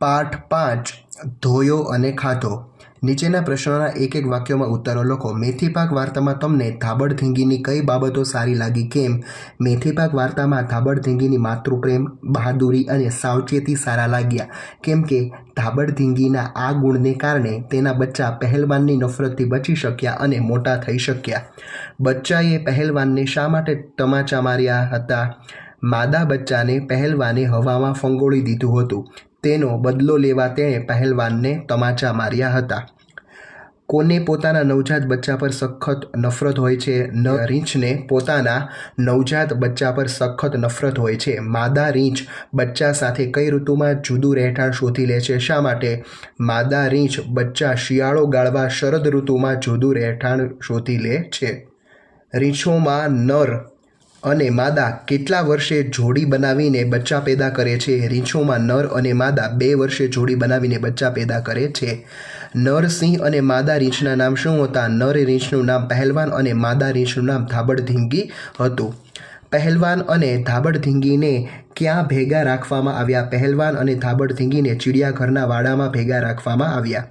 પાઠ 5 ધોયો અને ખાધો. નીચેના પ્રશ્નોના એક એક વાક્યોમાં ઉત્તરો લખો. મેથીપાક વાર્તામાં તમને ધાબળધીંગીની કઈ બાબતો સારી લાગી? કેમ? મેથીપાક વાર્તામાં ધાબળધીંગીની માતૃપ્રેમ, બહાદુરી અને સાવચેતી સારા લાગ્યા કેમ કે ધાબળધીંગીના આ ગુણને કારણે તેના બચ્ચા પહેલવાનની નફરતથી બચી શક્યા અને મોટા થઈ શક્યા. બચ્ચાએ પહેલવાનને શા માટે તમાચા માર્યા હતા? માદા બચ્ચાને પહેલવાને હવામાં ફંગોળી દીધું હતું. તેનો બદલો લેવા તેણે પહેલવાનને તમાચા માર્યા હતા. કોને પોતાના નવજાત બચ્ચા પર સખત નફરત હોય છે? રીંછને પોતાના નવજાત બચ્ચા પર સખત નફરત હોય છે. માદા રીંછ બચ્ચા સાથે કઈ ઋતુમાં જુદું રહેઠાણ શોધી લે છે? શા માટે? માદા રીંછ બચ્ચા શિયાળો ગાળવા શરદ ઋતુમાં જુદું રહેઠાણ શોધી લે છે. રીંછોમાં નર અને માદા કેટલા વર્ષે જોડી બનાવીને બચ્ચા પેદા કરે છે? રીંછોમાં નર અને માદા 2 વર્ષે જોડી બનાવીને બચ્ચા પેદા કરે છે. નર સિંહ અને માદા રીંછના નામ શું હતા? નર રીંછનું નામ પહેલવાન અને માદા રીંછનું નામ ધાબળધીંગી હતું. પહેલવાન અને ધાબળધીંગીને ક્યાં ભેગા રાખવામાં આવ્યા? પહેલવાન અને ધાબળધીંગીને ચિડિયાઘરના વાડામાં ભેગા રાખવામાં આવ્યા.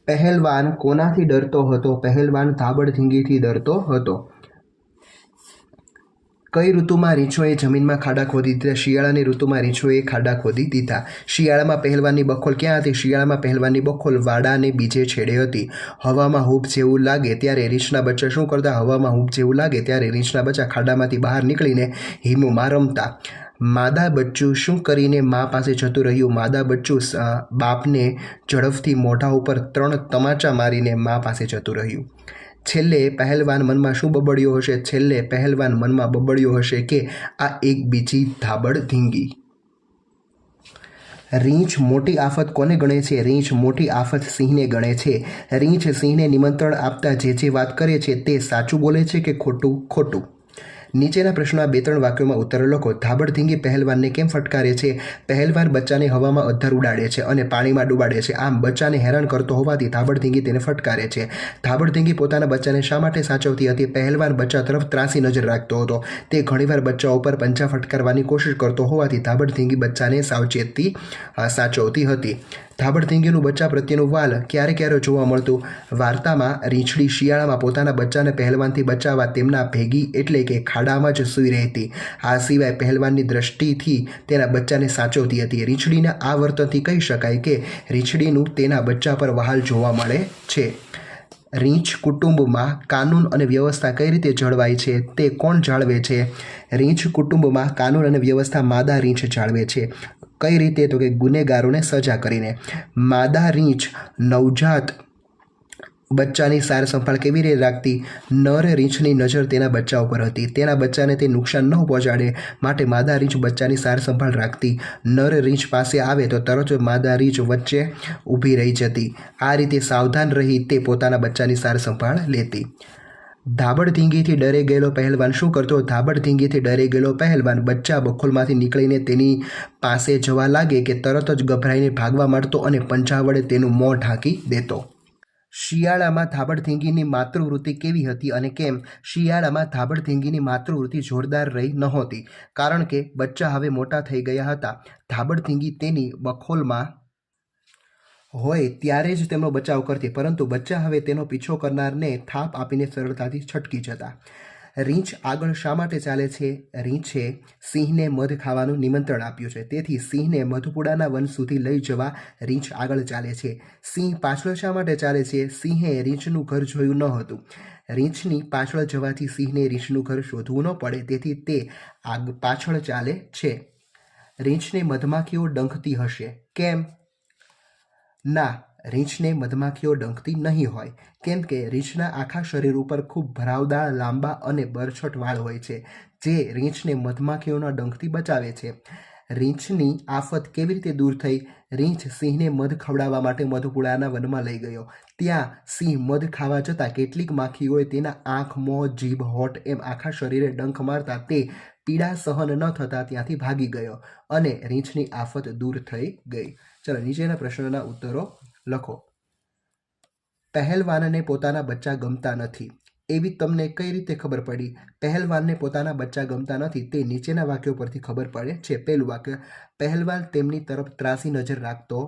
પહેલવાન કોનાથી ડરતો હતો? પહેલવાન ધાબળધીંગીથી ડરતો હતો. કઈ ઋતુમાં રીંછોએ જમીનમાં ખાડા ખોદી દીધા? શિયાળાની ઋતુમાં રીંછોએ ખાડા ખોદી દીધા. શિયાળામાં પહેલવાનની બખોલ ક્યાં હતી? શિયાળામાં પહેલવાનની બખોલ વાડાને બીજે છેડે હતી. હવામાં હૂબ જેવું લાગે ત્યારે રીંછના બચ્ચા શું કરતા? હવામાં હૂબ જેવું લાગે ત્યારે રીંછના બચ્ચા ખાડામાંથી બહાર નીકળીને હિમમાં રમતા. માદા બચ્ચું શું કરીને મા પાસે જતું રહ્યું? માદા બચ્ચું બાપને ઝડપથી મોઢા ઉપર 3 તમાચા મારીને મા પાસે જતું રહ્યું. છેલ્લે પહેલવાન મનમાં શું બબડ્યો હશે? છેલ્લે પહેલવાન મનમાં બબડ્યો હશે કે આ એક બીજી ધાબળધીંગી. રીંછ મોટી આફત કોને ગણે છે? રીંછ મોટી આફત સિંહને ગણે છે. રીંછ સિંહને નિમંત્રણ આપતા જે વાત કરે છે તે સાચું બોલે છે કે ખોટું? ખોટું. નીચેના પ્રશ્નોના 2-3 વાક્યોમાં ઉત્તર લખો. ધાબળધીંગી પહેલવાનને કેમ ફટકારે છે? પહેલવાન બચ્ચાને હવામાં અધ્ધર ઉડાડે છે અને પાણીમાં ડૂબાડે છે. આમ બચ્ચાને હેરાન કરતો હોવાથી ધાબળધીંગી તેને ફટકારે છે. ધાબળધીંગી પોતાના બચ્ચાને શા માટે સાચવતી હતી? પહેલવાન બચ્ચા તરફ ત્રાંસી નજર રાખતો હતો. તે ઘણીવાર બચ્ચા ઉપર પંજા ફટકારવાની કોશિશ કરતો હોવાથી ધાબળધીંગી બચ્ચાને સાચવતી હતી. ધાબળધીંગીનું બચ્ચા પ્રત્યેનું વાલ ક્યારે ક્યારે જોવા મળતું? વાર્તામાં રીંછડી શિયાળામાં પોતાના બચ્ચાને પહેલવાનથી બચાવવા તેમના ભેગી એટલે કે ખાડામાં જ સૂઈ રહેતી. આ સિવાય પહેલવાનની દ્રષ્ટિથી તેના બચ્ચાને સાચવતી હતી. રીંછડીના આ વર્તનથી કહી શકાય કે રીંછડીનું તેના બચ્ચા પર વહાલ જોવા મળે છે. રીંછ કુટુંબમાં કાનૂન અને વ્યવસ્થા કઈ રીતે જળવાય છે? તે કોણ જાળવે છે? રીંછ કુટુંબમાં કાનૂન અને વ્યવસ્થા માદા રીંછ જાળવે છે. કઈ રીતે? તો કે ગુનેગારોને સજા કરીને. માદા રીંછ નવજાત બચ્ચાની સાર સંભાળ કેવી રીતે રાખતી? નર રીંછની નજર તેના બચ્ચા ઉપર હતી. તેના બચ્ચાને તે નુકસાન ન પહોંચાડે માટે માદા રીંછ બચ્ચાની સાર સંભાળ રાખતી. નર રીંછ પાસે આવે તો તરત જ માદા રીંછ વચ્ચે ઊભી રહી જતી. આ રીતે સાવધાન રહી તે પોતાના બચ્ચાની સાર સંભાળ લેતી. ધાબળધીંગીથી ડરી ગયેલો પહેલવાન શું કરતો? ધાબળધીંગીથી ડરી ગયેલો પહેલવાન બચ્ચા બખોલમાંથી નીકળીને તેની પાસે જવા લાગે કે તરત જ ગભરાઈને ભાગવા માંડતો અને પંજા વડે તેનું મોં ઢાંકી દેતો. શિયાળામાં ધાબળધીંગીની માતૃવૃત્તિ કેવી હતી અને કેમ? શિયાળામાં ધાબળધીંગીની માતૃવૃત્તિ જોરદાર રહી નહોતી કારણ કે બચ્ચા હવે મોટા થઈ ગયા હતા. ધાબળધીંગી તેની બખોલમાં હોય ત્યારે જ તેમનો બચાવ કરતી, પરંતુ બચ્ચા હવે તેનો પીછો કરનારને થાપ આપીને સરળતાથી છટકી જતા. રીંછ આગળ શા માટે ચાલે છે? રીંછે સિંહને મધ ખાવાનું નિમંત્રણ આપ્યું છે, તેથી સિંહને મધપુડાના વન સુધી લઈ જવા રીંછ આગળ ચાલે છે. સિંહ પાછળ શા માટે ચાલે છે? સિંહે રીંછનું ઘર જોયું ન હતું. રીંછની પાછળ જવાથી સિંહને રીંછનું ઘર શોધવું ન પડે, તેથી તે પાછળ ચાલે છે. રીંછને મધમાખીઓ ડંખતી હશે. કેમ? ના, રીંછને મધમાખીઓ ડંખતી નહીં હોય કેમ કે રીંછના આખા શરીર ઉપર ખૂબ ભરાવદાર, લાંબા અને બરછટ વાળ હોય છે, જે રીંછને મધમાખીઓના ડંખથી બચાવે છે. રીંછની આફત કેવી રીતે દૂર થઈ? રીંછ સિંહને મધ ખવડાવવા માટે મધપુડાના વનમાં લઈ ગયો. ત્યાં સિંહ મધ ખાવા જતાં કેટલીક માખીઓએ તેના આંખ, મોં, જીભ, હોઠ એમ આખા શરીરે ડંખ મારતા તે પીડા સહન ન થતાં ત્યાંથી ભાગી ગયો અને રીંછની આફત દૂર થઈ ગઈ. ચલો નીચેના પ્રશ્નોના ઉત્તરો લખો. પહેલવાનને પોતાના બચ્ચા ગમતા નથી. એવી તમને કઈ રીતે ખબર પડી? પહેલવાનને પોતાના બચ્ચા ગમતા નથી તે નીચેના વાક્યો પરથી ખબર પડે છે. પહેલું વાક્ય, પહેલવાન તેમની તરફ ત્રાસી નજર રાખતો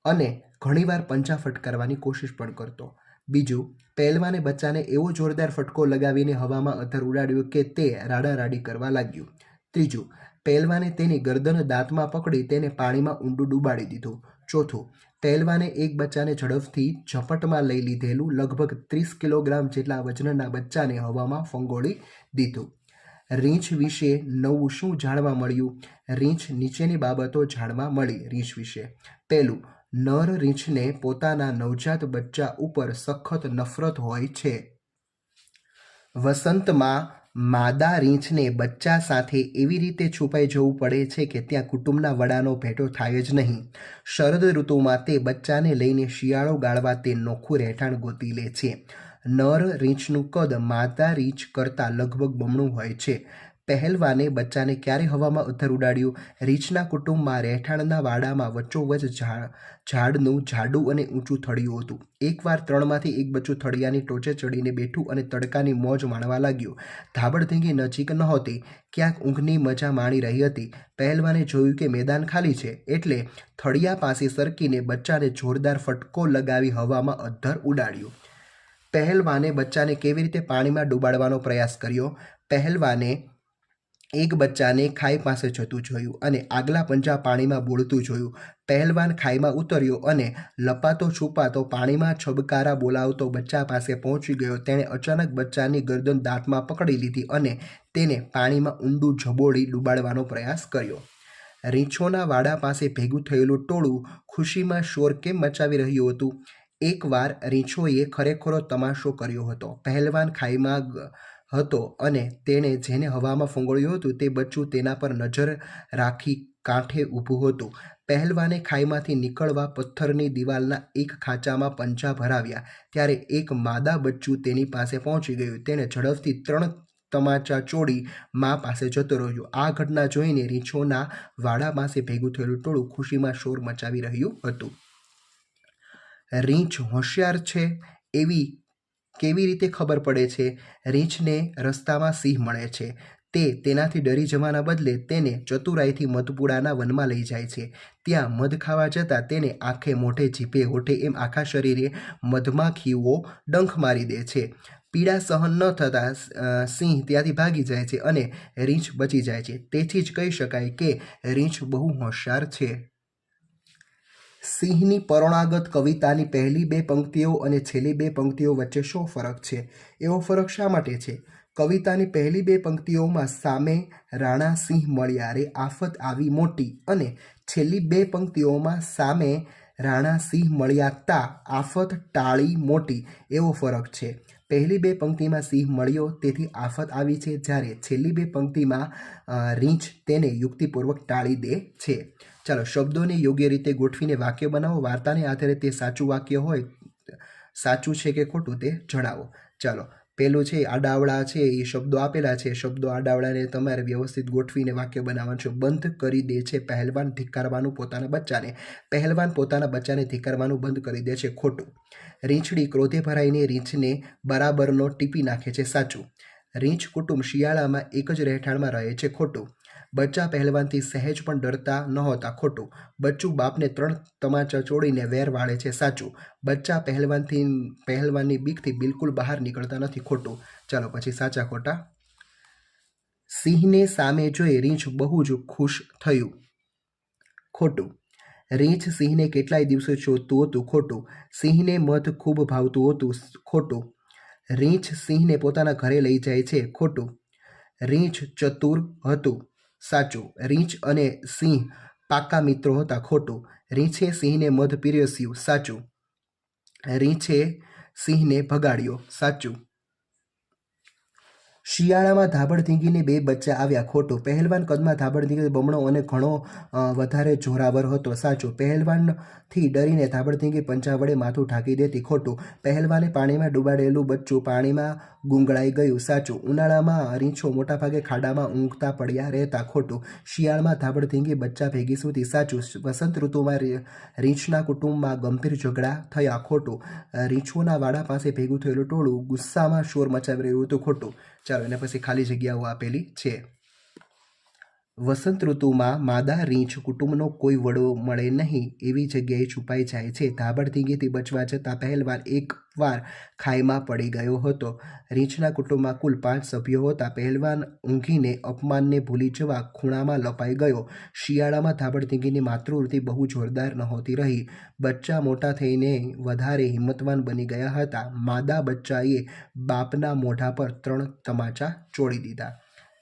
અને ઘણીવાર પંજા ફટકારવાની કોશિશ પણ કરતો. બીજું, પહેલવાને બચ્ચાને એવો જોરદાર ફટકો લગાવીને હવામાં અધર ઉડાડ્યો કે તે રાડારાડી કરવા લાગ્યું. ત્રીજું, પહેલવાને તેની ગરદન દાંતમાં પકડી તેને પાણીમાં ઊંડું ડૂબાડી દીધું. ચોથું, પહેલવાને એક બચ્ચાને ઝડપથી ઝપટમાં લઈ લીધેલું લગભગ 30 કિલોગ્રામ જેટલા વજનના બચ્ચાને હવામાં ફંગોળી દીધું. રીંછ વિશે નવું શું જાણવા મળ્યું? રીંછ નીચેની બાબતો જાણવા મળી રીંછ વિશે. પહેલું, નર રીંછને પોતાના નવજાત બચ્ચા ઉપર સખત નફરત હોય છે. વસંતમાં માદા રીંછને બચ્ચા સાથે એવી રીતે છુપાઈ જવું પડે છે કે ત્યાં કુટુંબના વડાનો ભેટો થાય જ નહીં. શરદ ઋતુમાં તે બચ્ચાને લઈને શિયાળો ગાળવા તે નોખું રહેઠાણ ગોતી લે છે. નર રીંછનું કદ માદા રીંછ કરતાં લગભગ બમણું હોય છે. પહેલવાને બચ્ચાને ક્યારે હવામાં અધર ઉડાડ્યું? રીંછના કુટુંબમાં રહેઠાણના વાડામાં વચ્ચોવચ ઝાડનું જાડું અને ઊંચું થડિયું હતું. એકવાર 3માંથી એક બચ્ચું થડિયાની ટોચે ચડીને બેઠું અને તડકાની મોજ માણવા લાગ્યું. ધાબળધીંગી નજીક નહોતી, ક્યાંક ઊંઘની મજા માણી રહી હતી. પહેલવાને જોયું કે મેદાન ખાલી છે, એટલે થડિયા પાસે સરકીને બચ્ચાને જોરદાર ફટકો લગાવી હવામાં અધ્ધર ઉડાડ્યું. પહેલવાને બચ્ચાને કેવી રીતે પાણીમાં ડૂબાડવાનો પ્રયાસ કર્યો? પહેલવાને એક બચ્ચાને ખાઈ પાસે જતું જોયું અને આગલા પંજા પાણીમાં બોળતું જોયું. પહેલવાન ખાઈમાં ઉતર્યો અને લપાતો છુપાતો પાણીમાં છબકારા બોલાવતો બચ્ચા પાસે પહોંચી ગયો. તેણે અચાનક બચ્ચાની ગરદન દાંતમાં પકડી લીધી અને તેને પાણીમાં ઊંડું ઝબોળી ડૂબાડવાનો પ્રયાસ કર્યો. રીંછોના વાડા પાસે ભેગું થયેલું ટોળું ખુશીમાં શોર કેમ મચાવી રહ્યું હતું? એકવાર રીંછોએ ખરેખરો તમાશો કર્યો હતો. પહેલવાન ખાઈમાં હતો અને તેણે જેને હવામાં ફંગોળ્યું હતું તે બચ્ચું તેના પર નજર રાખી કાંઠે ઊભું હતું. પહેલવાને ખાઈમાંથી નીકળવા પથ્થરની દિવાલના એક ખાંચામાં પંજા ભરાવ્યા. ત્યારે એક માદા બચ્ચું તેની પાસે પહોંચી ગયું. તેણે ઝડપથી 3 તમાચા ચોડી મા પાસે જતો રહ્યો. આ ઘટના જોઈને રીંછોના વાડા પાસે ભેગું થયેલું ટોળું ખુશીમાં શોર મચાવી રહ્યું હતું. રીંછ હોશિયાર છે એવી કેવી રીતે ખબર પડે છે? રીંછને રસ્તામાં સિંહ મળે છે. તે તેનાથી ડરી જવાના બદલે તેને ચતુરાઈથી મધપુડાના વનમાં લઈ જાય છે. ત્યાં મધ ખાવા જતાં તેને આંખે, મોઢે, જીભે, હોઠે એમ આખા શરીરે મધમાખીઓ ડંખ મારી દે છે. પીડા સહન ન થતાં સિંહ ત્યાંથી ભાગી જાય છે અને રીંછ બચી જાય છે. તેથી જ કહી શકાય કે રીંછ બહુ હોશિયાર છે. સિંહની પૌરાણિક કવિતાની પહેલી 2 પંક્તિઓ અને છેલ્લી 2 પંક્તિઓ વચ્ચે શો ફરક છે? એવો ફરક શા માટે છે? કવિતાની પહેલી 2 પંક્તિઓમાં સામે રાણા સિંહ મળ્યા રે આફત આવી મોટી અને છેલ્લી 2 પંક્તિઓમાં સામે રાણા સિંહ મળ્યા તા આફત ટાળી મોટી એવો ફરક છે. પહેલી 2 પંક્તિમાં સિંહ મળ્યો તેથી આફત આવી છે, જ્યારે છેલ્લી 2 પંક્તિમાં રીંછ તેને યુક્તિપૂર્વક ટાળી દે છે. ચાલો, શબ્દોને યોગ્ય રીતે ગોઠવીને વાક્ય બનાવો. વાર્તાને આધારે તે સાચું વાક્ય હોય, સાચું છે કે ખોટું તે જણાવો. ચાલો, પેલું છે આડાવડા છે, એ શબ્દો આપેલા છે. શબ્દો આડાવડાને તમારે વ્યવસ્થિત ગોઠવીને વાક્ય બનાવવાનું છે. બંધ કરી દે છે પહેલવાન ધિક્કારવાનું પોતાના બચ્ચાને. પહેલવાન પોતાના બચ્ચાને ધિક્કારવાનું બંધ કરી દે છે. ખોટું. રીંછડી ક્રોધે ભરાઈને રીંછને બરાબરનો ટીપી નાખે છે. સાચું. રીંછ કુટુંબ શિયાળામાં એક જ રહેઠાણમાં રહે છે. ખોટું. બચ્ચા પહેલવાનથી સહેજ પણ ડરતા નહોતા. ખોટું. બચ્ચું બાપને 3 તમાચા ચોડીને વેર વાળે છે. સાચું. બચ્ચા પહેલવાનની બીકથી બિલકુલ બહાર નીકળતા નથી. ખોટું. ચાલો પછી સાચા ખોટા. સિંહને સામે જોઈ રીંછ બહુ જ ખુશ થયું. ખોટું. રીંછ સિંહને કેટલાય દિવસે શોધતું હતું. ખોટું. સિંહને મધ ખૂબ ભાવતું હતું. ખોટું. રીંછ સિંહને પોતાના ઘરે લઈ જાય છે. ખોટું. રીંછ ચતુર હતું. સાચું. રીંછ અને સિંહ પાક્કા મિત્રો હતા. ખોટું. રીંછે સિંહને મધ પીરસ્યું. સાચું. રીંછે સિંહને ભગાડ્યો. સાચું. શિયાળામાં ધાબળધીંગીને 2 બચ્ચા આવ્યા. ખોટું. પહેલવાન કદમાં ધાબળધીંગી બમણો અને ઘણો વધારે જોરાવર હતો. સાચું. પહેલવાનથી ડરીને ધાબળધીંગી પંજા વડે માથું ઢાંકી દેતી. ખોટું. પહેલવાને પાણીમાં ડૂબાડેલું બચ્ચું પાણીમાં ગુંગળાઈ ગયું સાચું. ઉનાળામાં રીંછો મોટાભાગે ખાડામાં ઊંઘતા પડ્યા રહેતા ખોટું. શિયાળમાં ધાબડધીંગી બચ્ચા ભેગી સૂતી સાચું. વસંત ઋતુમાં રીંછના કુટુંબમાં ગંભીર ઝઘડા થયા ખોટું. રીંછોના વાડા પાસે ભેગું થયેલું ટોળું ગુસ્સામાં શોર મચાવી રહ્યું હતું ખોટું. ચાલો એને પછી ખાલી જગ્યાઓ આપેલી છે. વસંત ઋતુમાં માદા રીંછ કુટુંબનો કોઈ વડો મળે નહીં એવી જગ્યાએ છુપાઈ જાય છે. ધાબડધીંગીથી બચવા જતાં પહેલવાન એકવાર ખાઈમાં પડી ગયો હતો. રીંછના કુટુંબમાં કુલ 5 સભ્યો હતા. પહેલવાન ઊંઘીને અપમાનને ભૂલી જવા ખૂણામાં લપાઈ ગયો. શિયાળામાં ધાબડધીંગીની માતૃવૃત્તિ બહુ જોરદાર નહોતી રહી. બચ્ચા મોટા થઈને વધારે હિંમતવાન બની ગયા હતા. માદા બચ્ચાએ બાપના મોઢા પર 3 તમાચા ચોળી દીધા.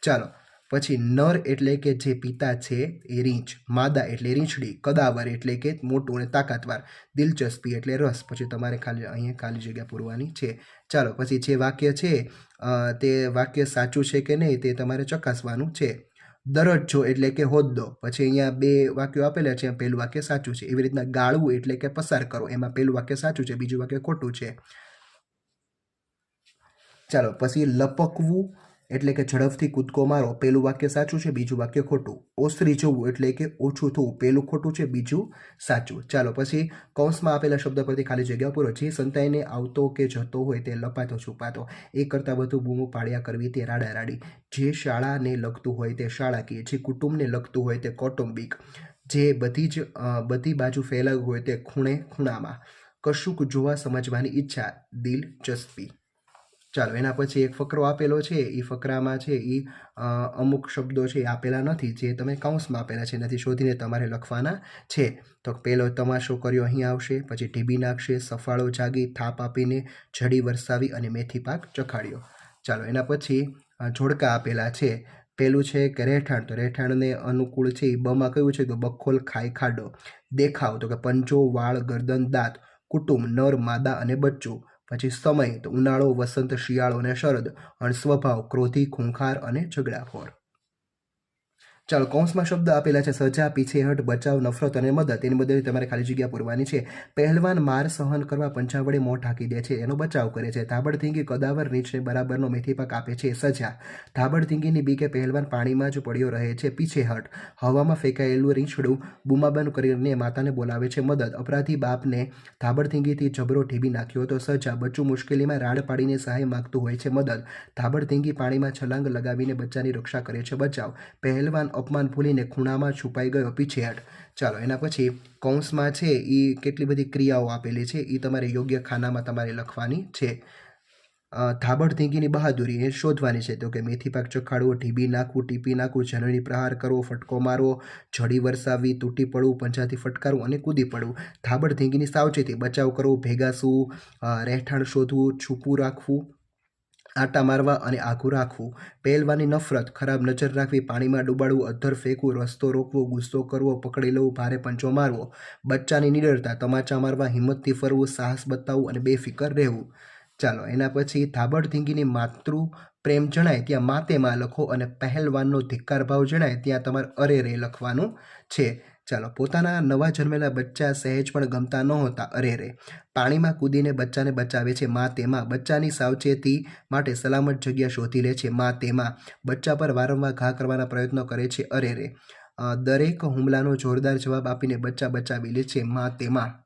ચાલો પછી નર એટલે કે જે પિતા છે એ રીંછ, માદા એટલે રીંછડી, કદાવર એટલે કે મોટું અને તાકાતવાર, દિલચસ્પી એટલે રસ. પછી તમારે અહીંયા ખાલી જગ્યા પૂરવાની છે. ચાલો પછી જે વાક્ય છે તે વાક્ય સાચું છે કે નહીં તે તમારે ચકાસવાનું છે. દરજ્જો એટલે કે હોદ્દો. પછી અહીંયા 2 વાક્યો આપેલા છે. પહેલું વાક્ય સાચું છે. એવી રીતના ગાળવું એટલે કે પસાર કરો, એમાં પહેલું વાક્ય સાચું છે, બીજું વાક્ય ખોટું છે. ચાલો પછી લપકવું એટલે કે ઝડપથી કૂદકો મારો, પહેલું વાક્ય સાચું છે, બીજું વાક્ય ખોટું. ઓસરી જવું એટલે કે ઓછું થવું, પહેલું ખોટું છે, બીજું સાચું. ચાલો પછી કૌંસમાં આપેલા શબ્દ પરથી ખાલી જગ્યા પૂરો. જે સંતાઈને આવતો કે જતો હોય તે લપાતો છુપાતો, એક કરતાં વધુ બૂમો પાડ્યા કરવી તે રાડારાડી, જે શાળાને લગતું હોય તે શાળાકીય, જે કુટુંબને લગતું હોય તે કૌટુંબિક, જે બધી બાજુ ફેલાયું હોય તે ખૂણે ખૂણામાં, કશુંક જોવા સમજવાની ઈચ્છા, દિલચસ્પી. ચાલો એના પછી એક ફકરો આપેલો છે. એ ફકરામાં છે એ અમુક શબ્દો છે એ આપેલા નથી, જે તમે કૌંસમાં આપેલા છે, એનાથી શોધીને તમારે લખવાના છે. તો પહેલો તમાશો કર્યો અહીં આવશે, પછી ઢીબી નાખશે, સફાળો જાગી, થાપ આપીને, જડી વરસાવી અને મેથી પાક ચખાડ્યો. ચાલો એના પછી જોડકા આપેલા છે. પહેલું છે કે રહેઠાણ, તો રહેઠાણને અનુકૂળ છે એ બમાં કયું છે તો બખોલ ખાય ખાડો. દેખાવ તો કે પંજો, વાળ, ગરદન, દાંત. કુટુંબ નર, માદા અને બચ્ચું. પછી સમય તો ઉનાળો, વસંત, શિયાળો અને શરદ. અને સ્વભાવ ક્રોધી, ખૂંખાર અને ઝઘડાખોર. ચાલો કૌંસમાં શબ્દ આપેલા છે સજા, પીછેહટ, બચાવ, નફરત અને મદદ. એની બદલે તમારે ખાલી જગ્યા પૂરવાની છે. પહેલવાન માર સહન કરવા પંજા વડે મોં ઢાંકી દે છે, એનો બચાવ કરે છે. ધાબડધીંગી કદાવર રીંછને બરાબરનો મેથી પાક આપે છે, સજા. ધાબડધીંગીની બીકે પહેલવાન પાણીમાં જ પડ્યો રહે છે, પીછેહટ. હવામાં ફેંકાયેલું રીંછડું બૂમાબંધ કરીને માતાને બોલાવે છે, મદદ. અપરાધી બાપને ધાબડધીંગીથી જબરો ઢીબી નાખ્યો તો સજા. બચ્ચું મુશ્કેલીમાં રાડ પાડીને સહાય માગતું હોય છે, મદદ. ધાબડધીંગી પાણીમાં છલાંગ લગાવીને બચ્ચાની રક્ષા કરે છે, બચાવ. પહેલવાન અપમાન ભૂલીને ખૂણામાં છુપાઈ ગયો, પીછેહટ. ચાલો એના પછી કૌંસમાં છે એ કેટલી બધી ક્રિયાઓ આપેલી છે એ તમારે યોગ્ય ખાનામાં તમારે લખવાની છે. ધાબડધીંગીની બહાદુરી એ શોધવાની છે. તો કે મેથી પાક ચખાડવો, ઢીબી નાખવું, ટીપી નાખવું, જનની પ્રહાર કરવો, ફટકો મારવો, જડી વરસાવવી, તૂટી પડવું, પંજાથી ફટકારવું અને કૂદી પડવું. ધાબડધીંગીની સાવચેતી, બચાવ કરવો, ભેગા સૂવું, રહેઠાણ શોધવું, છૂપું રાખવું, આટા મારવા અને આઘું રાખવું. પહેલવાની નફરત, ખરાબ નજર રાખવી, પાણીમાં ડૂબાડવું, અધ્ધર ફેંકવું, રસ્તો રોકવો, ગુસ્સો કરવો, પકડી લેવું, ભારે પંચો મારવો. બચ્ચાની નિડરતા, તમાચા મારવા, હિંમતથી ફરવું, સાહસ બતાવવું અને બેફિકર રહેવું. ચાલો એના પછી ધાબડધીંગીની માતૃ પ્રેમ જણાય ત્યાં માતેમાં લખો, અને પહેલવાનનો ધિક્કાર ભાવ જણાય ત્યાં તમારે અરે રે લખવાનું છે. ચાલો પોતાના નવા જન્મેલા બચ્ચા સહેજ પણ ગમતા નહોતા, અરે રે. પાણીમાં કૂદીને બચ્ચાને બચાવે છે, મા તેમાં. બચ્ચાની સાવચેતી માટે સલામત જગ્યા શોધી લે છે, મા તેમાં. બચ્ચા પર વારંવાર ઘા કરવાના પ્રયત્નો કરે છે, અરે રે. દરેક હુમલાનો જોરદાર જવાબ આપીને બચ્ચા બચાવી લે છે, મા તેમાં.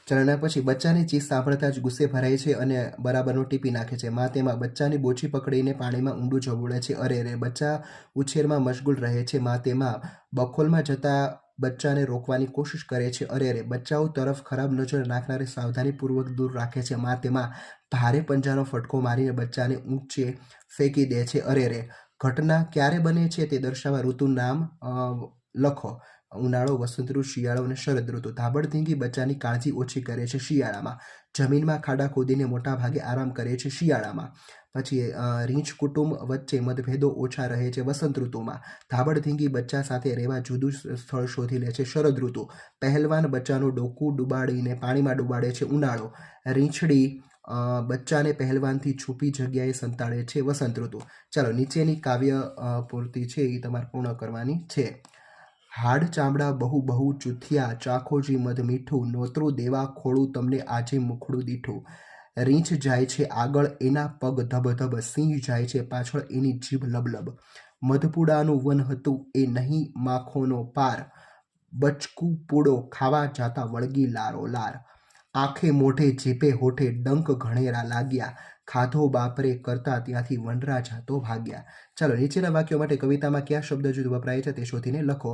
ચાલના પછી બચ્ચાની ચીસ સાંભળતા જ ગુસ્સે ભરાય છે અને બરાબરનું ટીપી નાખે છે, મા તેમાં. બચ્ચાની બોછી પકડીને પાણીમાં ઊંડું ઝબોળે છે, અરે રે. બચ્ચા ઉછેરમાં મશગુલ રહે છે, મા તેમાં. બખોલમાં જતા બચ્ચાને રોકવાની કોશિશ કરે છે, અરે રે. બચ્ચાઓ તરફ ખરાબ નજર નાખનારે સાવધાનીપૂર્વક દૂર રાખે છે, મા તેમાં. ભારે પંજાનો ફટકો મારીને બચ્ચાને ઊંચે ફેંકી દે છે, અરે રે. ઘટના ક્યારે બને છે તે દર્શાવવા ઋતુ નામ લખો. ઉનાળો, વસંત ઋતુ, શિયાળો અને શરદ ઋતુ. ધાબડધીંગી બચ્ચાની કાળજી ઓછી કરે છે, શિયાળામાં. જમીનમાં ખાડા ખોદીને મોટા ભાગે આરામ કરે છે, શિયાળામાં. પછી રીંછ કુટુંબ વચ્ચે મતભેદો ઓછા રહે છે, વસંત ઋતુમાં. ધાબડધીંગી બચ્ચા સાથે રહેવા જુદું સ્થળ શોધી લે છે, શરદ ઋતુ. પહેલવાન બચ્ચાનું ડોકું ડુબાડીને પાણીમાં ડુબાડે છે, ઉનાળો. રીંછડી બચ્ચાને પહેલવાનથી છુપી જગ્યાએ સંતાડે છે, વસંત ઋતુ. ચાલો નીચેની કાવ્ય પૂર્તિ છે એ તમારે પૂર્ણ કરવાની છે. હાડ ચામડા બહુ બહુ ચૂથિયા, ચાખોજી મધ મીઠું, નોતરું દેવા ખોળું તમને આજે મુખડું દીઠું. રીંછ જાય છે આગળ, એના પગ ધબ ધબ, સિંહ જાય છે પાછળ, એની જીભ લબલબ. મધપુડાનું વન હતું એ નહીં માખોનો પાર, બચકું પૂડો ખાવા જાતા વળગી લારો લાર. આંખે મોઢે જીભે હોઠે ડંક ઘણેરા લાગ્યા, ખાધો બાપરે કરતા ત્યાંથી વનરાજા તો ભાગ્યા. ચાલો, નીચેના વાક્યો માટે કવિતામાં કયા શબ્દ જૂથ વપરાય છે તે શોધીને લખો.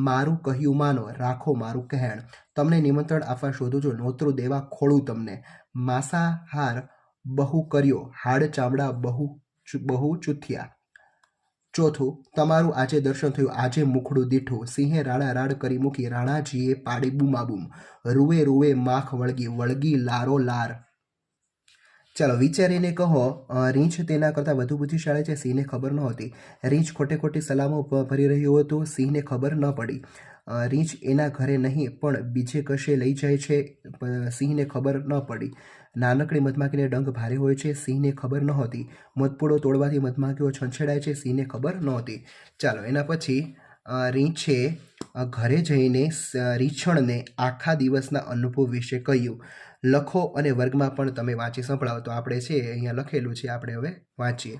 મારું કહ્યું માનો, રાખો મારું કહેણ, તમને નિમંત્રણ આપવા શોધું છું, નોતરું દેવા ખોળું તમને, માંસાહાર બહુ કર્યો, હાડ ચામડા બહુ ચૂથ્યા. ચોથું, તમારું આજે દર્શન થયું, આજે મુખડું દીઠું, સિંહે રાડા રાડ કરી મૂકી, રાણાજીએ પાડી બૂમાબૂમ, રૂવે રૂવે માખ વળગી, વળગી લારો લાર. ચાલો, વિચારીને કહો. રીંછ તેના કરતાં વધુ બુદ્ધિશાળી છે, સિંહને ખબર નહોતી. રીંછ ખોટે ખોટી સલામો ભરી રહ્યું હતું, સિંહને ખબર ન પડી. રીંછ એના ઘરે નહીં પણ બીજે કશે લઈ જાય છે, સિંહને ખબર ન પડી. નાનકડી મધમાખીને ડંખ ભારે હોય છે, સિંહને ખબર નહોતી. મધપૂડો તોડવાથી મધમાખીઓ છંછેડાય છે, સિંહને ખબર નહોતી. ચાલો, એના પછી રીંછે ઘરે જઈને રીંછણને આખા દિવસના અનુભવ વિશે કહ્યું. લખો અને વર્ગમાં પણ તમે વાંચી સંભળાવો. તો આપણે છે અહીંયા લખેલું છે, આપણે હવે વાંચીએ.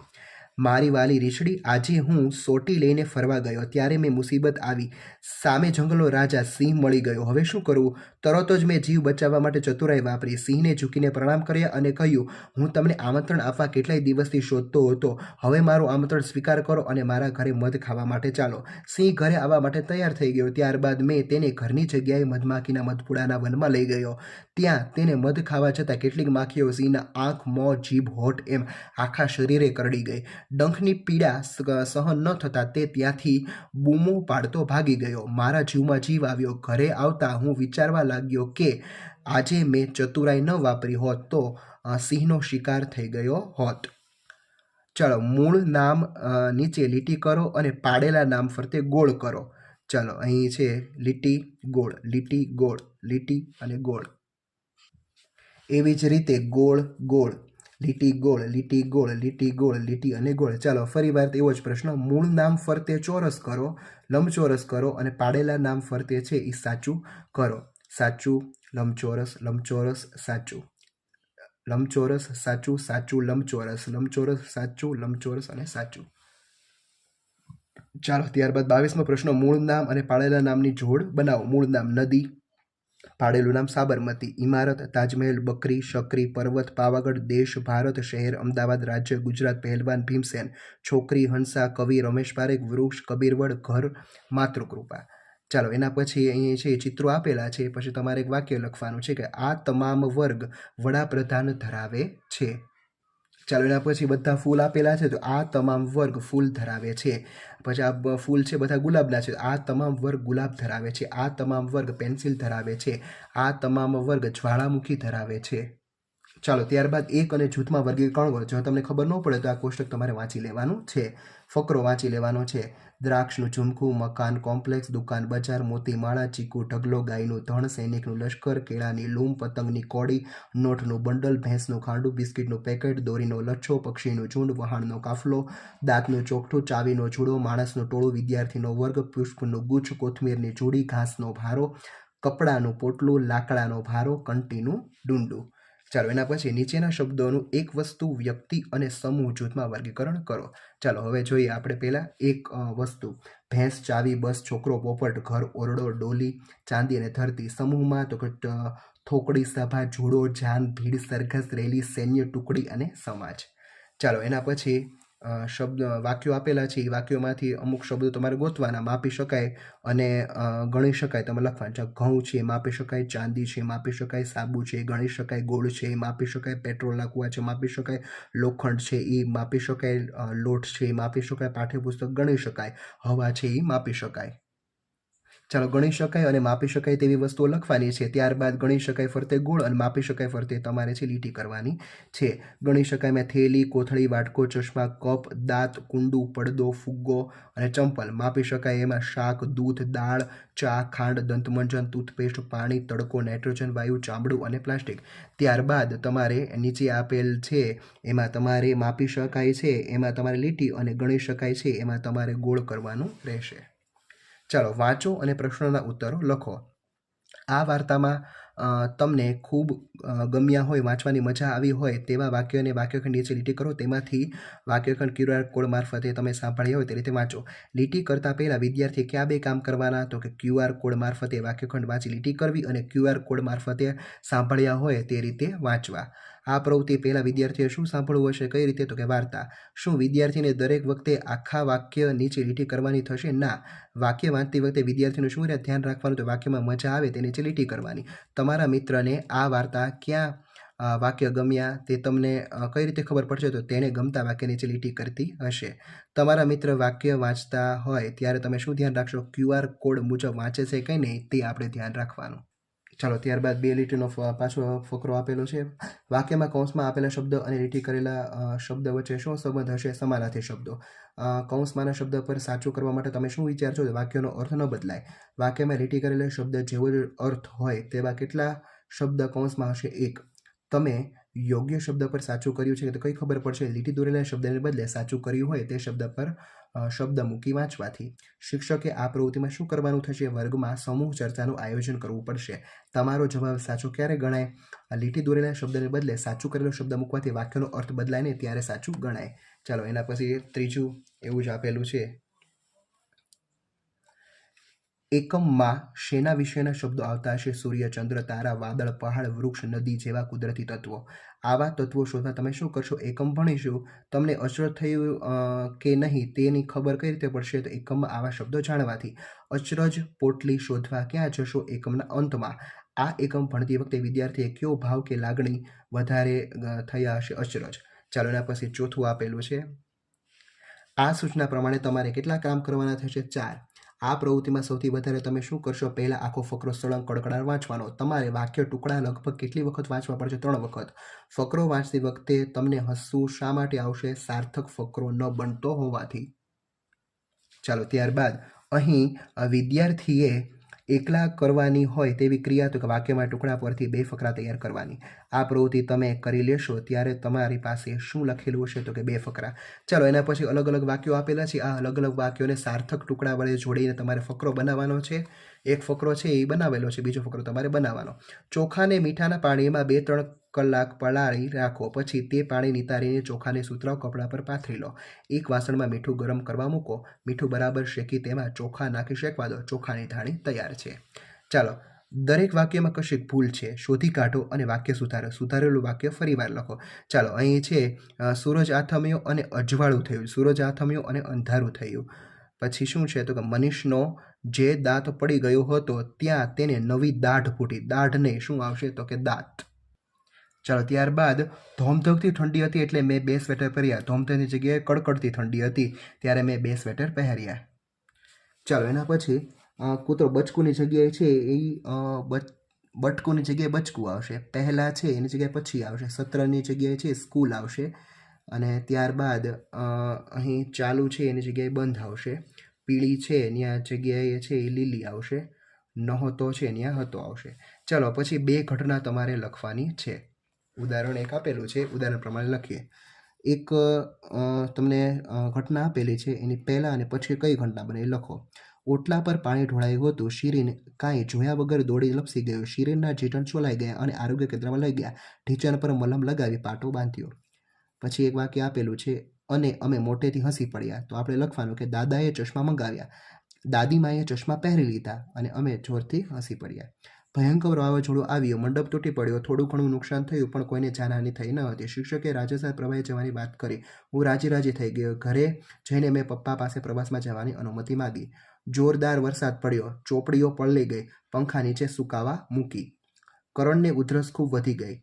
મારી વાલી રીછડી, આજે હું સોટી લઈને ફરવા ગયો, ત્યારે મેં મુસીબત આવી. સામે જંગલનો રાજા સિંહ મળી ગયો. હવે શું કરવું? તરત જ મેં જીવ બચાવવા માટે ચતુરાઈ વાપરી. સિંહને ઝૂકીને પ્રણામ કર્યા અને કહ્યું, હું તમને આમંત્રણ આપવા કેટલાય દિવસથી શોધતો હતો. હવે મારું આમંત્રણ સ્વીકાર કરો અને મારા ઘરે મધ ખાવા માટે ચાલો. સિંહ ઘરે આવવા માટે તૈયાર થઈ ગયો. ત્યારબાદ મેં તેને ઘરની જગ્યાએ મધમાખીના મધપુડાના વનમાં લઈ ગયો. ત્યાં તેને મધ ખાવા જતાં કેટલીક માખીઓ સિંહના આંખ, મોં, જીભ, હોઠ એમ આખા શરીરે કરડી ગઈ. ડંખની પીડા સહન ન થતાં તે ત્યાંથી બૂમો પાડતો ભાગી ગયો. મારા જીવમાં જીવ આવ્યો. ઘરે આવતા હું વિચારવા લાગ્યો કે આજે મેં ચતુરાઈ ન વાપરી હોત તો સિંહનો શિકાર થઈ ગયો હોત. ચાલો, મૂળ નામ નીચે લીટી કરો અને પાડેલા નામ ફરતે ગોળ કરો. ચાલો, અહીં છે લીટી ગોળ, લીટી ગોળ, લીટી અને ગોળ. એવી જ રીતે ગોળ ગોળ, લીટી ગોળ, લીટી ગોળ, લીટી ગોળ, લીટી અને ગોળ. ચાલો, ફરી વાર એવો જ પ્રશ્ન. મૂળ નામ ફરતે ચોરસ કરો, લંબચોરસ કરો અને પાડેલા નામ ફરતે છે એ સાચું કરો. સાચું, લંબચોરસ, લંબચોરસ, સાચું, લંબચોરસ, સાચું, સાચું, લંબચોરસ, લંબચોરસ, સાચું, લંબચોરસ અને સાચું. ચાલો, ત્યારબાદ 22મો પ્રશ્ન. મૂળ નામ અને પાડેલા નામની જોડ બનાવો. મૂળ નામ નદી, પાડેલું નામ સાબરમતી, ઇમારત, તાજમહેલ, બકરી, શકરી, પર્વત, પાવાગઢ, દેશ, ભારત, શહેર, અમદાવાદ, રાજ્ય, ગુજરાત, પહેલવાન, ભીમસેન, છોકરી, હંસા, કવિ, રમેશ પારેખ, વૃક્ષ, કબીરવડ, ઘર, માતૃકૃપા. ચાલો, એના પછી અહીં છે ચિત્રો આપેલા છે, પછી તમારે એક વાક્ય લખવાનું છે કે આ તમામ વર્ગ વડાપ્રધાન ધરાવે છે. ચાલો, એના પછી બધા ફૂલ આપેલા છે, તો આ તમામ વર્ગ ફૂલ ધરાવે છે. પછી આ ફૂલ છે બધા ગુલાબના છે, આ તમામ વર્ગ ગુલાબ ધરાવે છે. આ તમામ વર્ગ પેન્સિલ ધરાવે છે. આ તમામ વર્ગ જ્વાળામુખી ધરાવે છે. ચાલો, ત્યારબાદ એક અને જૂથમાં વર્ગીકરણ કરો. જો તમને ખબર ન પડે તો આ કોષ્ટક તમારે વાંચી લેવાનું છે. ફકરો વાંચી લેવાનો છે. દ્રાક્ષનું ઝુમખું, મકાન, કોમ્પ્લેક્સ, દુકાન, બજાર, મોતી માળા, ચીકુ, ઢગલો, ગાયનું ધણ, સૈનિકનું લશ્કર, કેળાની લૂમ, પતંગની કોડી, નોટનું બંડલ, ભેંસનું ખાંડું, બિસ્કિટનું પેકેટ, દોરીનો લચ્છો, પક્ષીનું ઝુંડ, વહાણનો કાફલો, દાંતનું ચોકઠું, ચાવીનો જુડો, માણસનું ટોળું, વિદ્યાર્થીનો વર્ગ, પુષ્પનું ગુચ્છ, કોથમીરની જોડી, ઘાસનો ભારો, કપડાનું પોટલું, લાકડાનો ભારો, કંટીનું ડુંડું. ચાલો, એના પછી નીચેના શબ્દોનું એક વસ્તુ, વ્યક્તિ અને સમૂહ જૂથમાં વર્ગીકરણ કરો. ચાલો, હવે જોઈએ આપણે પહેલાં એક વસ્તુ. ભેંસ, ચાવી, બસ, છોકરો, પોપટ, ઘર, ઓરડો, ડોલી, ચાંદી અને ધરતી. સમૂહમાં તો કે થોકડી, સભા, જોડો, જાન, ભીડ, સરઘસ, રેલી, સૈન્ય, ટુકડી અને સમાજ. ચાલો, એના પછી શબ્દ વાક્યો આપેલા છે, એ વાક્યોમાંથી અમુક શબ્દો તમારે ગોતવાના. માપી શકાય અને ગણી શકાય તમે લખવાનું છે. ઘઉં છે એ માપી શકાય, ચાંદી છે એ માપી શકાય, સાબુ છે એ ગણી શકાય, ગોળ છે એ માપી શકાય, પેટ્રોલના કૂવા છે માપી શકાય, લોખંડ છે એ માપી શકાય, લોટ છે એ માપી શકાય, પાઠ્યપુસ્તક ગણી શકાય, હવા છે એ માપી શકાય. ચાલો, ગણી શકાય અને માપી શકાય તેવી વસ્તુઓ લખવાની છે. ત્યારબાદ ગણી શકાય ફરતે ગોળ અને માપી શકાય ફરતે તમારે છે લીટી કરવાની છે. ગણી શકાયમાં થેલી, કોથળી, વાટકો, ચશ્મા, કપ, દાંત, કુંડું, પડદો, ફુગ્ગો અને ચંપલ. માપી શકાય એમાં શાક, દૂધ, દાળ, ચા, ખાંડ, દંતમંજન, ટૂથપેસ્ટ, પાણી, તડકો, નાઇટ્રોજન વાયુ, ચામડું અને પ્લાસ્ટિક. ત્યારબાદ તમારે નીચે આપેલ છે એમાં તમારે માપી શકાય છે એમાં તમારે લીટી અને ગણી શકાય છે એમાં તમારે ગોળ કરવાનું રહેશે. ચાલો, વાંચો અને પ્રશ્નોના ઉત્તરો લખો. આ વાર્તામાં તમને ખૂબ ગમ્યા હોય, વાંચવાની મજા આવી હોય તેવા વાક્યોને વાક્યખંડ નીચે લીટી કરો. તેમાંથી વાક્યખંડ QR કોડ મારફતે તમે સાંભળ્યા હોય તે રીતે વાંચો. લીટી કરતાં પહેલાં વિદ્યાર્થીએ કયા 2 કામ કરવાના? તો કે QR કોડ મારફતે વાક્યખંડ વાંચી લીટી કરવી અને QR કોડ મારફતે સાંભળ્યા હોય તે રીતે વાંચવા. આ પ્રવૃત્તિ પહેલાં વિદ્યાર્થીએ શું સાંભળવું હશે? કઈ રીતે? તો કે વાર્તા. શું વિદ્યાર્થીને દરેક વખતે આખા વાક્ય નીચે લીટી કરવાની થશે? ના. વાક્ય વાંચતી વખતે વિદ્યાર્થીનું શું ધ્યાન રાખવાનું? તો વાક્યમાં મજા આવે તે નીચે લીટી કરવાની. તમારા મિત્રને આ વાર્તા ક્યાં વાક્ય ગમ્યા તે તમને કઈ રીતે ખબર પડશે? તો તેણે ગમતા વાક્ય નીચે લીટી કરતી હશે. તમારા મિત્ર વાક્ય વાંચતા હોય ત્યારે તમે શું ધ્યાન રાખશો? QR કોડ મુજબ વાંચે છે કે નહીં તે આપણે ધ્યાન રાખવાનું. ચાલો, ત્યારબાદ 2 લીટીનો પાછો ફકરો આપેલો છે. વાક્યમાં કૌંસમાં આપેલા શબ્દ અને લીટી કરેલા શબ્દ વચ્ચે શું સંબંધ હશે? સમાનાર્થી શબ્દો. કૌંસમાંના શબ્દ પર સાચું કરવા માટે તમે શું વિચારશો? વાક્યનો અર્થ ન બદલાય. વાક્યમાં લીટી કરેલા શબ્દ જેવો જ અર્થ હોય તેવા કેટલા શબ્દ કૌંસમાં હશે? 1. તમે યોગ્ય શબ્દ પર સાચું કર્યું છે તો કઈ ખબર પડશે? લીટી દોરેલા શબ્દને બદલે સાચું કર્યું હોય તે શબ્દ પર શબ્દ મૂકી વાંચવાથી. શિક્ષકે આ પ્રવૃત્તિમાં શું કરવાનું થશે? વર્ગમાં સમૂહ ચર્ચાનું આયોજન કરવું પડશે. તમારો જવાબ સાચો ક્યારે ગણાય? લીટી દોરેલા શબ્દને બદલે સાચું કરેલો શબ્દ મૂકવાથી વાક્યનો અર્થ બદલાય ને ત્યારે સાચું ગણાય. ચાલો, એના પછી ત્રીજું એવું જ આપેલું છે. એકમમાં શેના વિશેના શબ્દો આવતા હશે? સૂર્ય, ચંદ્ર, તારા, વાદળ, પહાડ, વૃક્ષ, નદી જેવા કુદરતી તત્વો. આવા તત્વો શોધવા તમે શું કરશો? એકમ ભણીશું. તમને અચરજ થયું કે નહીં તેની ખબર કઈ રીતે પડશે? તો એકમમાં આવા શબ્દો જાણવાથી. અચરજ પોટલી શોધવા ક્યાં જશો? એકમના અંતમાં. આ એકમ ભણતી વખતે વિદ્યાર્થીએ કયો ભાવ કે લાગણી વધારે થયા હશે? અચરજ. ચાલો, એના પછી ચોથું આપેલું છે. આ સૂચના પ્રમાણે તમારે કેટલા કામ કરવાના થશે? 4. આ પ્રવૃત્તિમાં સૌથી વધારે તમે શું કરશો? પહેલાં આખો ફકરો સળંગ કડકડાટ વાંચવાનો. તમારે વાક્ય ટુકડા લગભગ કેટલી વખત વાંચવા પડશે? 3 વખત. ફકરો વાંચતી વખતે તમને હસવું શા માટે આવશે? સાર્થક ફકરો ન બનતો હોવાથી. ચાલો, ત્યારબાદ અહીં વિદ્યાર્થીએ એકલા કરવાની હોય તેવી ક્રિયા તો કે વાક્યમાં ટુકડા પરથી 2 ફકરા તૈયાર કરવાની. આ પ્રવૃત્તિ તમે કરી લેશો ત્યારે તમારી પાસે શું લખેલું હશે? તો કે 2 ફકરા. ચાલો, એના પછી અલગ અલગ વાક્યો આપેલા છે. આ અલગ અલગ વાક્યોને સાર્થક ટુકડા વડે જોડીને તમારે ફકરો બનાવવાનો છે. એક ફકરો છે એ બનાવેલો છે, બીજો ફકરો તમારે બનાવવાનો. ચોખાને મીઠાના પાણીમાં 2-3 કલાક પલાળી રાખો. પછી તે પાણી નિતારીને ચોખાને સુતરાઉ કપડા પર પાથરી લો. એક વાસણમાં મીઠું ગરમ કરવા મૂકો. મીઠું બરાબર શેકી તેમાં ચોખા નાખી શેકવા દો. ચોખાની ધાણી તૈયાર છે. ચાલો, દરેક વાક્યમાં કશીક ભૂલ છે શોધી કાઢો અને વાક્ય સુધારો. સુધારેલું વાક્ય ફરીવાર લખો. ચાલો, અહીં છે સૂરજ આથમ્યો અને અજવાળું થયું. સૂરજ આથમ્યો અને અંધારું થયું. પછી શું છે? તો કે મનીષનો જે દાંત પડી ગયો હતો ત્યાં તેને નવી દાઢ ફૂટી. દાઢને શું આવશે? તો કે દાંત. ચાલો, ત્યારબાદ ધોમધોકતી ઠંડી હતી એટલે મેં 2 સ્વેટર પહેર્યા. ધોમધોકની જગ્યાએ કડકડતી ઠંડી હતી ત્યારે મેં 2 સ્વેટર પહેર્યા. ચાલો, એના પછી કૂતરો બચકુની જગ્યાએ છે એ બટકુની જગ્યાએ બચકું આવશે. પહેલાં છે એની જગ્યાએ પછી આવશે. સત્રની જગ્યાએ છે સ્કૂલ આવશે. અને ત્યારબાદ અહીં ચાલુ છે એની જગ્યાએ બંધ આવશે. પીળી છે ત્યાં જગ્યાએ છે એ લીલી આવશે. નહોતો છે ત્યાં હતો આવશે. ચાલો, પછી 2 ઘટના તમારે લખવાની છે. ઉદાહરણ એક આપેલું છે, ઉદાહરણ પ્રમાણે લખીએ. એક તમને ઘટના આપેલી છે, એની પહેલાં અને પછી કઈ ઘટના બને એ લખો. ઓટલા પર પાણી ઢોળાયું હતું. શિરીન કાંઈ જોયા વગર દોડી લપસી ગયો. શિરીનના ઢીંચણ ચોલાઈ ગયા અને આરોગ્ય કેન્દ્રમાં લઈ ગયા. ઢીંચણ પર મલમ લગાવી પાટો બાંધ્યો. પછી એક વાક્ય આપેલું છે, અને અમે મોટેથી હસી પડ્યા. તો આપણે લખવાનું કે દાદાએ ચશ્મા મંગાવ્યા. દાદીમાએ ચશ્મા પહેરી લીધા અને અમે જોરથી હસી પડ્યા. ભયંકર વાવાઝોડું આવ્યું. મંડપ તૂટી પડ્યો. થોડું ઘણું નુકસાન થયું પણ કોઈને જાનહાનિ થઈ ન હતી. શિક્ષકે રાજસ્થાન પ્રવાસે જવાની વાત કરી. હું રાજી થઈ ગયો. ઘરે જઈને મેં પપ્પા પાસે પ્રવાસમાં જવાની અનુમતિ માંગી. જોરદાર વરસાદ પડ્યો. ચોપડીઓ પલળી ગઈ. પંખા નીચે સુકાવા મૂકી. કરણને ઉધરસ ખૂબ વધી ગઈ.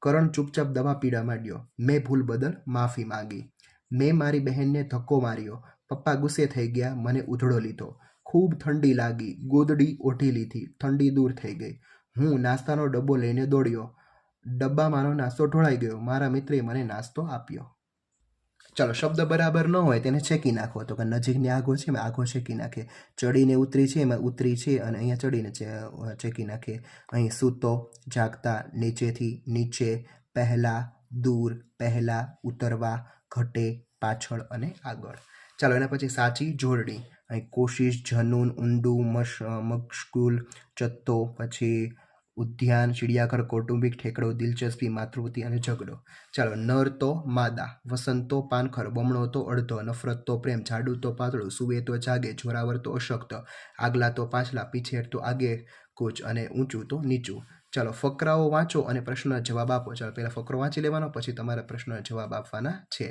કરણ ચૂપચાપ દવા પીવા માંડ્યો. મેં ભૂલ બદલ માફી માંગી. મેં મારી બહેનને ધક્કો માર્યો. પપ્પા ગુસ્સે થઈ ગયા. મને ઉધડો લીધો. ખૂબ ઠંડી લાગી. ગોદડી ઓઢી લીધી. ઠંડી દૂર થઈ ગઈ. હું નાસ્તાનો ડબ્બો લઈને દોડ્યો. ડબ્બામાંનો નાસ્તો ઢોળાઈ ગયો. મારા મિત્રે મને નાસ્તો આપ્યો. ચાલો, શબ્દ બરાબર ન હોય તેને છેકી નાખો. તો કે નજીકની આગો છે એમાં આગો છેકી નાખે. ચડીને ઉતરી છે એમાં ઉતરી છે અને અહીંયા ચડીને છેકી નાખે. અહીં સૂતો, જાગતા, નીચેથી, નીચે, પહેલાં, દૂર, પહેલાં, ઉતરવા, ઘટે, પાછળ અને આગળ. ચાલો, એના પછી સાચી જોડણી. અહીં કોશિશ, જનૂન, ઊંડું, મશગુલ, ચત્તો, પછી ઉદ્યાન, ચિડિયાઘર, કૌટુંબિક, ઠેકડો, દિલચસ્પી, માતૃવૃત્તિ અને ઝઘડો. ચાલો, નર તો માદા, વસંત તો પાનખર, બમણો તો અડધો, નફરત તો પ્રેમ, જાડું તો પાતળું, સુવે તો જાગે, જોરાવર તો અશક્ત, આગલા તો પાછલા, પીછેડ તો આગે કૂચ અને ઊંચું તો નીચું. ચાલો, ફકરાઓ વાંચો અને પ્રશ્નના જવાબ આપો. ચાલો, પહેલા ફકરો વાંચી લેવાનો, પછી તમારા પ્રશ્નના જવાબ આપવાના છે.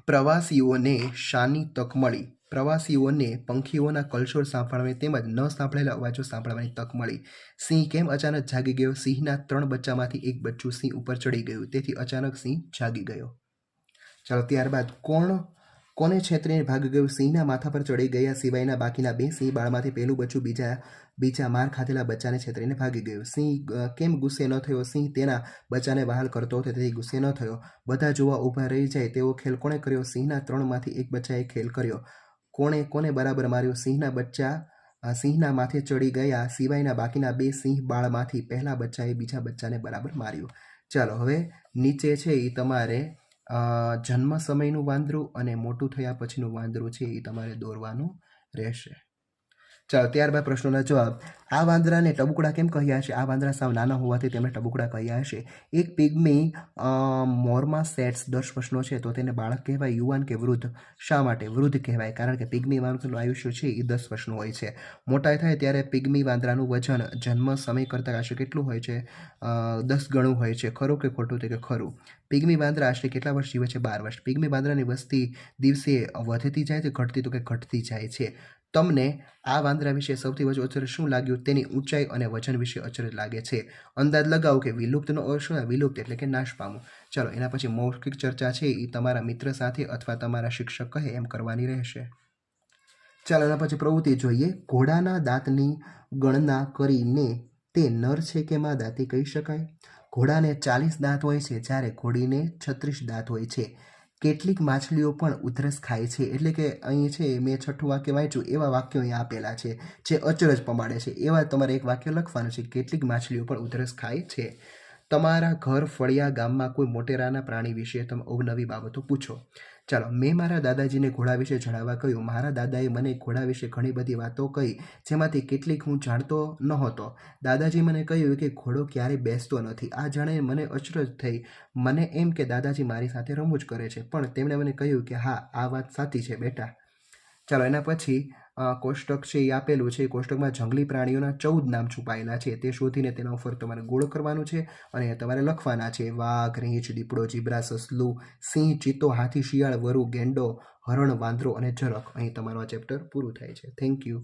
પ્રવાસીઓને શાની તક મળી? પ્રવાસીઓને પંખીઓના કલશોર સાંભળવાની તેમજ ન સાંભળેલા અવાજો સાંભળવાની તક મળી. સિંહ કેમ અચાનક જાગી ગયો? સિંહના 3 બચ્ચામાંથી એક બચ્ચું સિંહ ઉપર ચડી ગયું, તેથી અચાનક સિંહ જાગી ગયો. ચાલો, ત્યારબાદ કોને છેતરીને ભાગી ગયું? સિંહના માથા પર ચડી ગયા સિવાયના બાકીના 2 સિંહ બાળમાંથી પહેલું બચ્ચું બીજા માર ખાધેલા બચ્ચાને છેતરીને ભાગી ગયું. સિંહ કેમ ગુસ્સે ન થયો? સિંહ તેના બચ્ચાને વહાલ કરતો હતો, તેથી ગુસ્સે ન થયો. બધા જોવા ઊભા રહી જાય તેવો ખેલ કોણે કર્યો? સિંહના 3માંથી એક બચ્ચાએ ખેલ કર્યો. કોને બરાબર માર્યો? સિંહના બચ્ચા સિંહના માથે ચડી ગયા સિવાયના બાકીના 2 સિંહ બાળમાંથી પહેલા બચ્ચાએ બીજા બચ્ચાને બરાબર માર્યું. ચાલો, હવે નીચે છે એ તમારે જન્મ સમયનું વાંદરું અને મોટું થયા પછીનું વાંદરું છે એ તમારે દોરવાનું રહેશે. ચાલો, ત્યારબાદ પ્રશ્નોના જવાબ. આ વાંદરાને ટબુકડા કેમ કહ્યા છે? આ વાંદરા સાવ નાના હોવાથી તેમણે ટબુકડા કહ્યા હશે. એક પિગ્મી મોરમાં સેટ્સ 10 વર્ષનો છે, તો તેને બાળક કહેવાય, યુવાન કે વૃદ્ધ? શા માટે વૃદ્ધ કહેવાય? કારણ કે પિગ્મી વાંદરાનું આયુષ્ય છે એ 10 વર્ષનું હોય છે. મોટા થાય ત્યારે પિગ્મી વાંદરાનું વજન જન્મ સમય કરતાં આશરે કેટલું હોય છે? 10 ગણું હોય છે. ખરું કે ખોટું? તો કે ખરું. પિગ્મી વાંદરા આશરે કેટલા વર્ષ જીવે છે? 12 વર્ષ. પિગ્મી વાંદરાની વસ્તી દિવસે વધતી જાય છે, ઘટતી? તો કે ઘટતી જાય છે. તમને આ વાંદરા વિશે સૌથી વધુ અચરજ શું લાગ્યું? તેની ઊંચાઈ અને વજન વિશે અચરજ લાગે છે. અંદાજ લગાવો કે વિલુપ્તનો અર્થ શું? વિલુપ્ત એટલે કે નાશ પામવું. ચાલો, એના પછી મૌખિક ચર્ચા છે એ તમારા મિત્ર સાથે અથવા તમારા શિક્ષક કહે એમ કરવાની રહેશે. ચાલો, એના પછી પ્રવૃત્તિ જોઈએ. ઘોડાના દાંતની ગણના કરીને તે નર છે કે માદા તે કહી શકાય. ઘોડાને 40 દાંત હોય છે, જ્યારે ઘોડીને 36 દાંત હોય છે. કેટલીક માછલીઓ પણ ઉધરસ ખાય છે. એટલે કે અહીં છે મેં 6ઠું વાક્ય વાંચ્યું, એવા વાક્યો અહીં આપેલા છે જે અચરજ પમાડે છે. એવા તમારે એક વાક્ય લખવાનું છે. કેટલીક માછલીઓ પણ ઉધરસ ખાય છે. તમારા ઘર ફળિયા ગામમાં કોઈ મોટેરાના પ્રાણી વિશે તમે અવનવી બાબતો પૂછો. ચાલો, મેં મારા દાદાજીને ઘોડા વિશે જણાવવા કહ્યું. મારા દાદાએ મને ઘોડા વિશે ઘણી બધી વાતો કહી, જેમાંથી કેટલીક હું જાણતો નહોતો. દાદાજી મને કહ્યું કે ઘોડો ક્યારેય બેસતો નથી. આ જાણે મને અચરજ થઈ. મને એમ કે દાદાજી મારી સાથે રમૂજ કરે છે, પણ તેમણે મને કહ્યું કે હા, આ વાત સાચી છે બેટા. ચાલો, એના પછી કોષ્ટક છે એ આપેલું છે. કોષ્ટકમાં જંગલી પ્રાણીઓના 14 નામ છુપાયેલા છે, તે શોધીને તેના ઉપર તમારે ગોળ કરવાનું છે અને તમારે લખવાના છે. વાઘ, રીંછ, દીપડો, જીબ્રા, સસલું, સિંહ, ચિત્તો, હાથી, શિયાળ, વરુ, ગેંડો, હરણ, વાંદરો અને ઝરખ. અહીં તમારું આ ચેપ્ટર પૂરું થાય છે. Thank you.